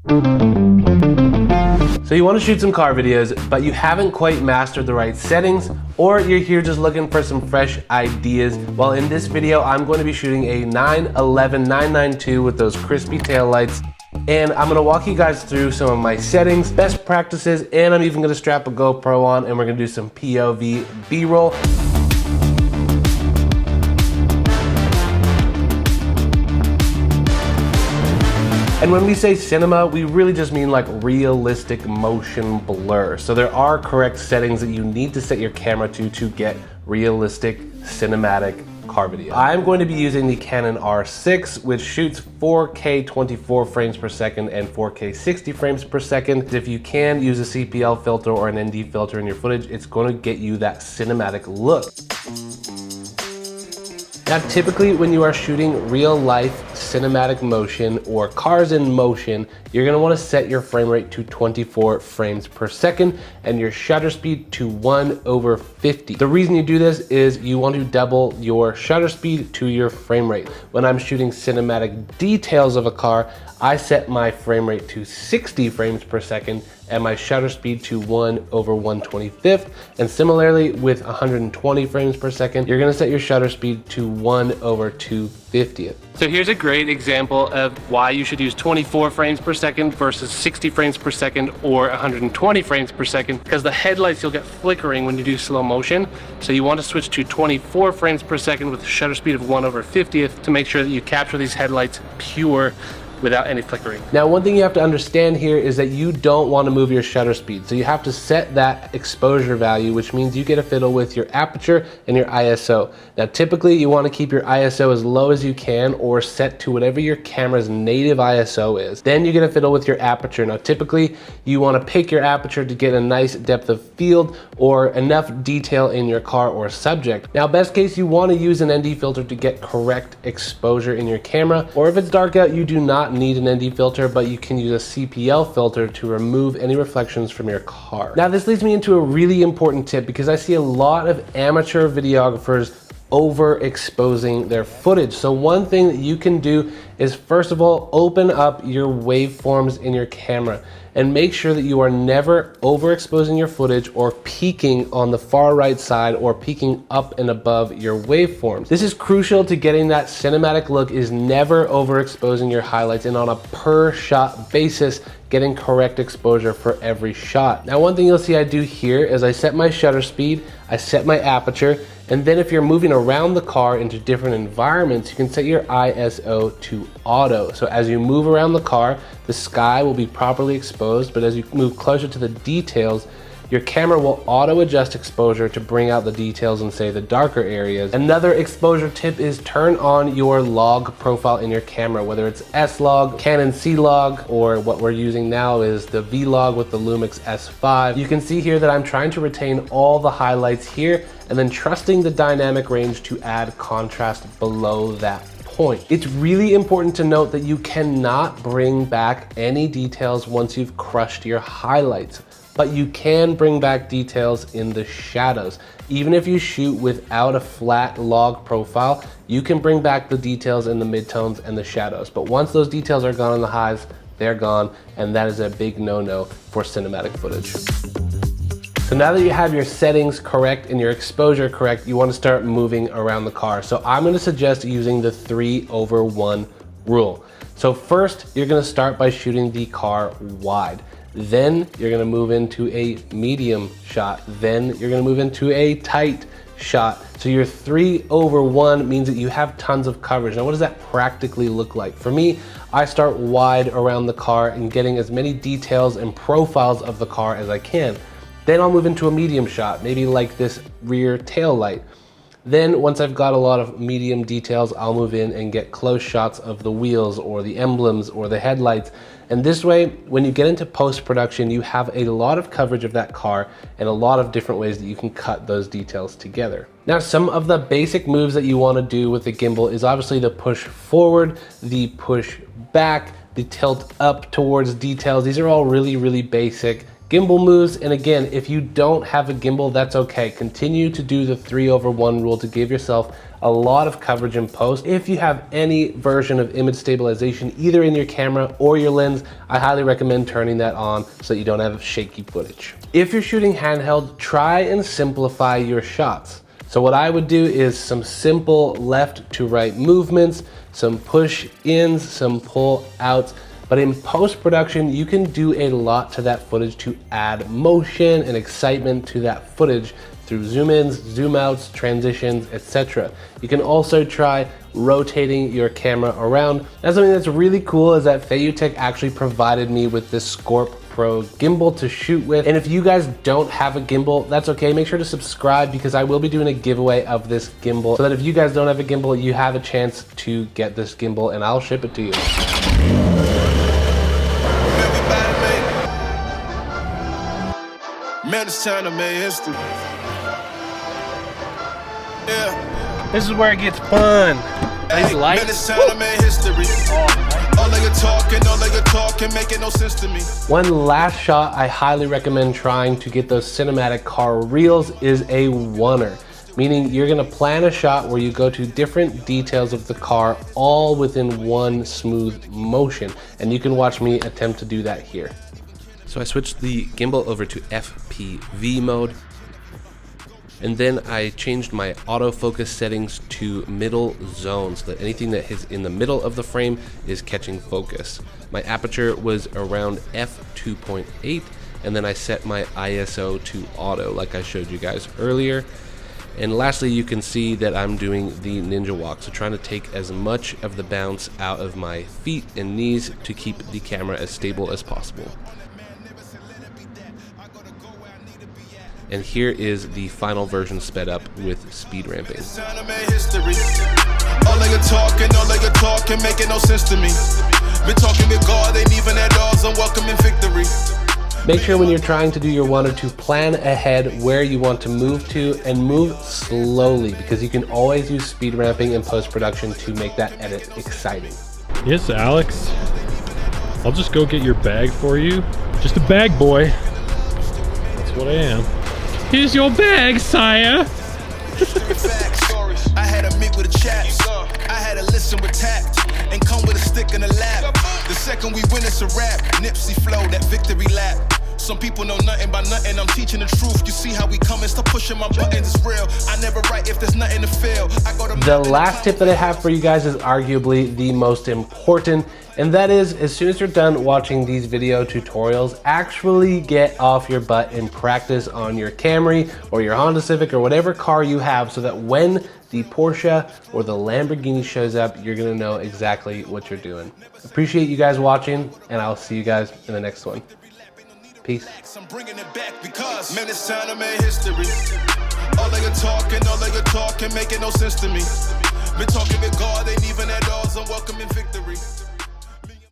So you want to shoot some car videos, but you haven't quite mastered the right settings, or you're here just looking for some fresh ideas. Well, in this video, I'm going to be shooting a 911-992 with those crispy taillights. And I'm gonna walk you guys through some of my settings, best practices, and I'm even gonna strap a GoPro on and we're gonna do some POV B-roll. And when we say cinema, we really just mean like realistic motion blur. So there are correct settings that you need to set your camera to get realistic cinematic car video. I'm going to be using the Canon R6, which shoots 4K 24 frames per second and 4K 60 frames per second. If you can use a CPL filter or an ND filter in your footage, it's going to get you that cinematic look. Now, typically when you are shooting real life cinematic motion or cars in motion, you're gonna wanna set your frame rate to 24 frames per second and your shutter speed to 1/50. The reason you do this is you want to double your shutter speed to your frame rate. When I'm shooting cinematic details of a car, I set my frame rate to 60 frames per second and my shutter speed to 1/125th. And similarly with 120 frames per second, you're gonna set your shutter speed to 1/250th. So here's a great example of why you should use 24 frames per second versus 60 frames per second or 120 frames per second, because the headlights, you'll get flickering when you do slow motion. So you want to switch to 24 frames per second with a shutter speed of 1/50th to make sure that you capture these headlights pure without any flickering. Now, one thing you have to understand here is that you don't want to move your shutter speed. So you have to set that exposure value, which means you get to fiddle with your aperture and your ISO. Now, typically you want to keep your ISO as low as you can or set to whatever your camera's native ISO is. Then you get to fiddle with your aperture. Now, typically you want to pick your aperture to get a nice depth of field or enough detail in your car or subject. Now, best case, you want to use an ND filter to get correct exposure in your camera, or if it's dark out, you do not need an ND filter, but you can use a CPL filter to remove any reflections from your car. Now, this leads me into a really important tip, because I see a lot of amateur videographers overexposing their footage. So one thing that you can do is, first of all, open up your waveforms in your camera and make sure that you are never overexposing your footage or peaking on the far right side or peaking up and above your waveforms. This is crucial to getting that cinematic look, is never overexposing your highlights, and on a per shot basis, getting correct exposure for every shot. Now, one thing you'll see I do here is I set my shutter speed, I set my aperture, and then if you're moving around the car into different environments, you can set your ISO to auto. So as you move around the car, the sky will be properly exposed, but as you move closer to the details, your camera will auto adjust exposure to bring out the details in, say, the darker areas. Another exposure tip is turn on your log profile in your camera, whether it's S-Log, Canon C-Log, or what we're using now is the V-Log with the Lumix S5. You can see here that I'm trying to retain all the highlights here and then trusting the dynamic range to add contrast below that point. It's really important to note that you cannot bring back any details once you've crushed your highlights, but you can bring back details in the shadows. Even if you shoot without a flat log profile, you can bring back the details in the midtones and the shadows. But once those details are gone in the highs, they're gone, and that is a big no-no for cinematic footage. So now that you have your settings correct and your exposure correct, you want to start moving around the car. So I'm going to suggest using the 3/1 rule. So first, you're going to start by shooting the car wide. Then you're gonna move into a medium shot. Then you're gonna move into a tight shot. So your 3/1 means that you have tons of coverage. Now, what does that practically look like? For me, I start wide around the car and getting as many details and profiles of the car as I can. Then I'll move into a medium shot, maybe like this rear tail light. Then once I've got a lot of medium details, I'll move in and get close shots of the wheels or the emblems or the headlights. And this way, when you get into post-production, you have a lot of coverage of that car and a lot of different ways that you can cut those details together. Now, some of the basic moves that you want to do with the gimbal is obviously the push forward, the push back, the tilt up towards details. These are all really, really basic gimbal moves. And again, if you don't have a gimbal, that's okay. Continue to do the 3/1 rule to give yourself a lot of coverage in post. If you have any version of image stabilization, either in your camera or your lens, I highly recommend turning that on so that you don't have shaky footage. If you're shooting handheld, try and simplify your shots. So what I would do is some simple left to right movements, some push ins, some pull outs. But in post-production, you can do a lot to that footage to add motion and excitement to that footage through zoom ins, zoom outs, transitions, etc. You can also try rotating your camera around. That's something that's really cool, is that Feiyutech actually provided me with this Scorp Pro gimbal to shoot with. And if you guys don't have a gimbal, that's okay. Make sure to subscribe, because I will be doing a giveaway of this gimbal, so that if you guys don't have a gimbal, you have a chance to get this gimbal and I'll ship it to you. Man, it's time to make history. Yeah. This is where it gets fun. These lights. Man, it's time to make history. All of your talking, making no sense to me. One last shot I highly recommend trying to get those cinematic car reels is a oneer. Meaning you're gonna plan a shot where you go to different details of the car all within one smooth motion. And you can watch me attempt to do that here. So I switched the gimbal over to FPV mode, and then I changed my autofocus settings to middle zone, so that anything that is in the middle of the frame is catching focus. My aperture was around f2.8, and then I set my ISO to auto like I showed you guys earlier. And lastly, you can see that I'm doing the ninja walk, so trying to take as much of the bounce out of my feet and knees to keep the camera as stable as possible. And here is the final version sped up with speed ramping. All of your talking, making no sense to me. Been talking with God, ain't even at odds, I'm welcoming victory. Make sure when you're trying to do your oneer to plan ahead where you want to move to, and move slowly, because you can always use speed ramping in post-production to make that edit exciting. Yes, Alex. I'll just go get your bag for you. Just a bag boy. That's what I am. Here's your bag, sire. I had to meet with a chat. I had to listen with tact and come with a stick in the lap. The second we win, it's a rap. Nipsey flow, that victory lap. Some people know nothing by nothing. I'm teaching the truth. You see how we coming? Stop pushing my buttons. It's real. I never write if there's nothing to feel. The last tip that I have for you guys is arguably the most important, and that is, as soon as you're done watching these video tutorials, actually get off your butt and practice on your Camry or your Honda Civic or whatever car you have, so that when the Porsche or the Lamborghini shows up, you're gonna know exactly what you're doing. Appreciate you guys watching, and I'll see you guys in the next one. Peace. I'm bringing it back because, man, it's time to make history. All of your talking, making no sense to me. Been talking